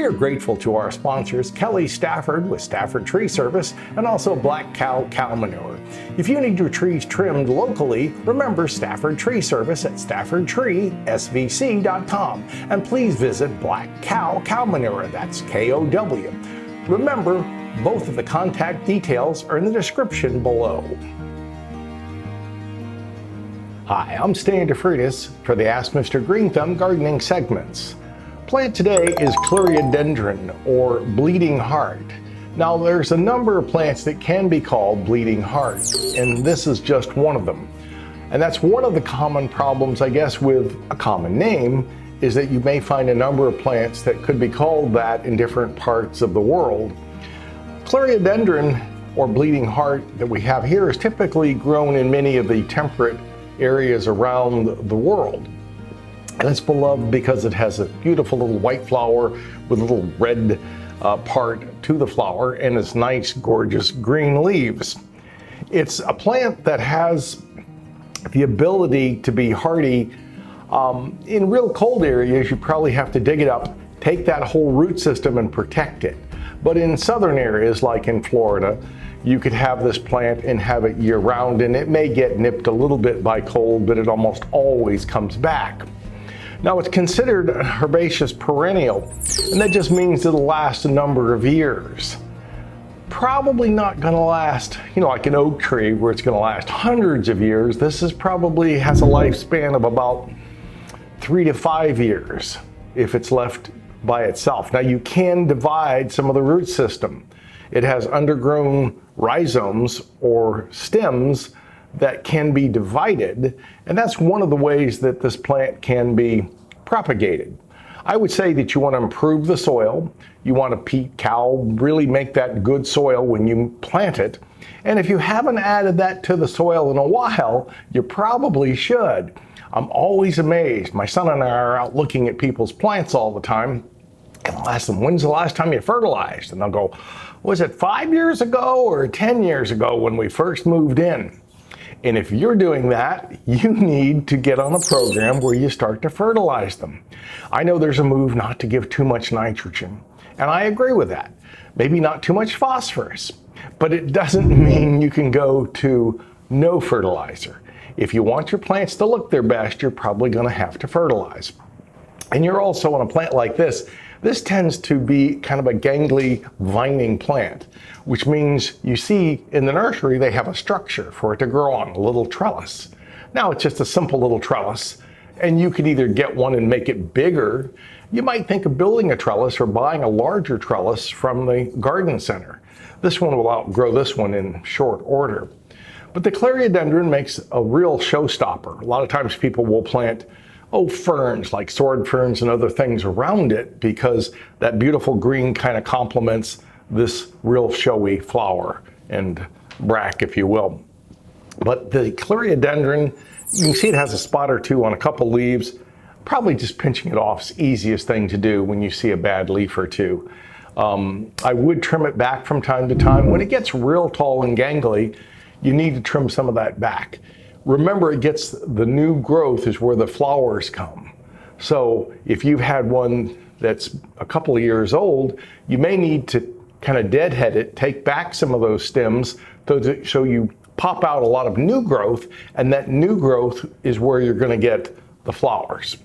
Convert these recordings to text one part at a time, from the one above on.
We are grateful to our sponsors, Kelly Stafford with Stafford Tree Service, and also Black Cow Cow Manure. If you need your trees trimmed locally, remember Stafford Tree Service at staffordtreesvc.com. And please visit Black Cow Cow Manure, that's K-O-W. Remember, both of the contact details are in the description below. Hi, I'm Stan DeFreitas for the Ask Mr. Greenthumb gardening segments. Plant today is Clerodendrum, or bleeding heart. Now there's a number of plants that can be called bleeding heart, and this is just one of them. And that's one of the common problems, I guess, with a common name, is that you may find a number of plants that could be called that in different parts of the world. Clerodendrum, or bleeding heart, that we have here is typically grown in many of the temperate areas around the world. And it's beloved because it has a beautiful little white flower with a little red part to the flower and its nice, gorgeous green leaves. It's a plant that has the ability to be hardy. In real cold areas, you probably have to dig it up, take that whole root system and protect it. But in southern areas, like in Florida, you could have this plant and have it year round, and it may get nipped a little bit by cold, but it almost always comes back. Now it's considered a herbaceous perennial, and that just means it'll last a number of years. Probably not gonna last, like an oak tree where it's gonna last hundreds of years. This is probably has a lifespan of about 3 to 5 years if it's left by itself. Now you can divide some of the root system. It has undergrown rhizomes or stems that can be divided, and that's one of the ways that this plant can be propagated. I would say that you want to improve the soil. You want to peat cow, really make that good soil when you plant it. And if you haven't added that to the soil in a while, you probably should. I'm always amazed. My son and I are out looking at people's plants all the time, and I'll ask them, when's the last time you fertilized? And they'll go, was it 5 years ago or 10 years ago when we first moved in? And if you're doing that, you need to get on a program where you start to fertilize them. I know there's a move not to give too much nitrogen, and I agree with that. Maybe not too much phosphorus, but it doesn't mean you can go to no fertilizer. If you want your plants to look their best, you're probably going to have to fertilize. And you're also on a plant like this. This tends to be kind of a gangly, vining plant, which means you see in the nursery they have a structure for it to grow on, a little trellis. Now it's just a simple little trellis, and you could either get one and make it bigger. You might think of building a trellis or buying a larger trellis from the garden center. This one will outgrow this one in short order. But the Clerodendrum makes a real showstopper. A lot of times people will plant ferns like sword ferns and other things around it because that beautiful green kind of complements this real showy flower and brack, if you will. But the Clerodendrum, you can see it has a spot or two on a couple leaves. Probably just pinching it off is the easiest thing to do when you see a bad leaf or two. I would trim it back from time to time. When it gets real tall and gangly, you need to trim some of that back. Remember, the new growth is where the flowers come. So if you've had one that's a couple of years old, you may need to kind of deadhead it, take back some of those stems so you pop out a lot of new growth, and that new growth is where you're going to get the flowers.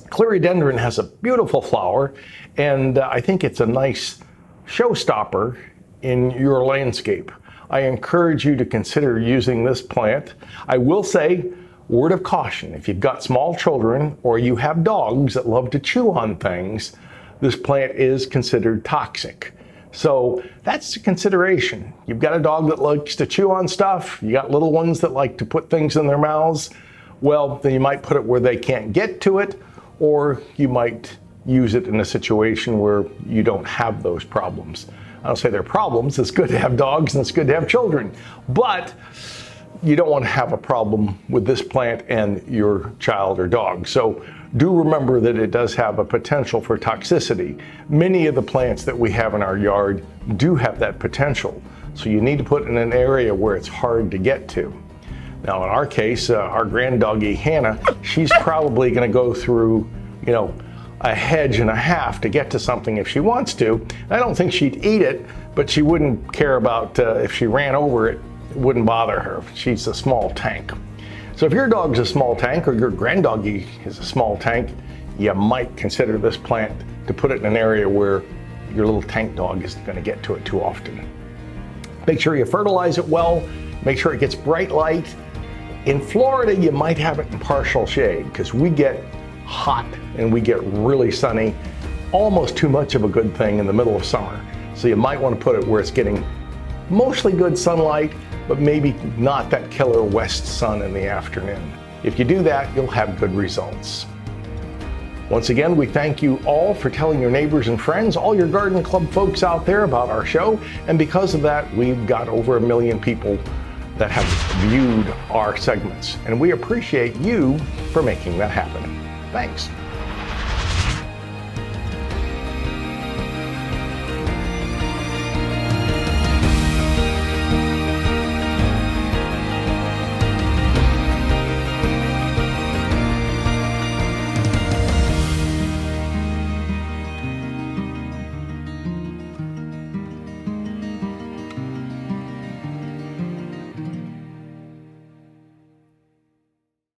Clerodendrum has a beautiful flower, and I think it's a nice showstopper in your landscape. I encourage you to consider using this plant. I will say, word of caution, if you've got small children or you have dogs that love to chew on things, this plant is considered toxic. So that's a consideration. You've got a dog that likes to chew on stuff, you got little ones that like to put things in their mouths, well, then you might put it where they can't get to it, or you might use it in a situation where you don't have those problems. I don't say they're problems. It's good to have dogs and it's good to have children, but you don't want to have a problem with this plant and your child or dog. So do remember that it does have a potential for toxicity. Many of the plants that we have in our yard do have that potential. So you need to put it in an area where it's hard to get to. Now in our case, our grand doggy Hannah, she's probably going to go through, a hedge and a half to get to something if she wants to. I don't think she'd eat it, but she wouldn't care about if she ran over it. It wouldn't bother her. She's a small tank. So if your dog's a small tank or your granddoggy is a small tank, you might consider this plant to put it in an area where your little tank dog isn't going to get to it too often. Make sure you fertilize it well. Make sure it gets bright light. In Florida, you might have it in partial shade because we get hot and we get really sunny, almost too much of a good thing in the middle of summer. So you might want to put it where it's getting mostly good sunlight, but maybe not that killer west sun in the afternoon. If you do that, you'll have good results. Once again, we thank you all for telling your neighbors and friends, all your garden club folks out there about our show. And because of that, we've got over 1 million people that have viewed our segments. And we appreciate you for making that happen. Thanks.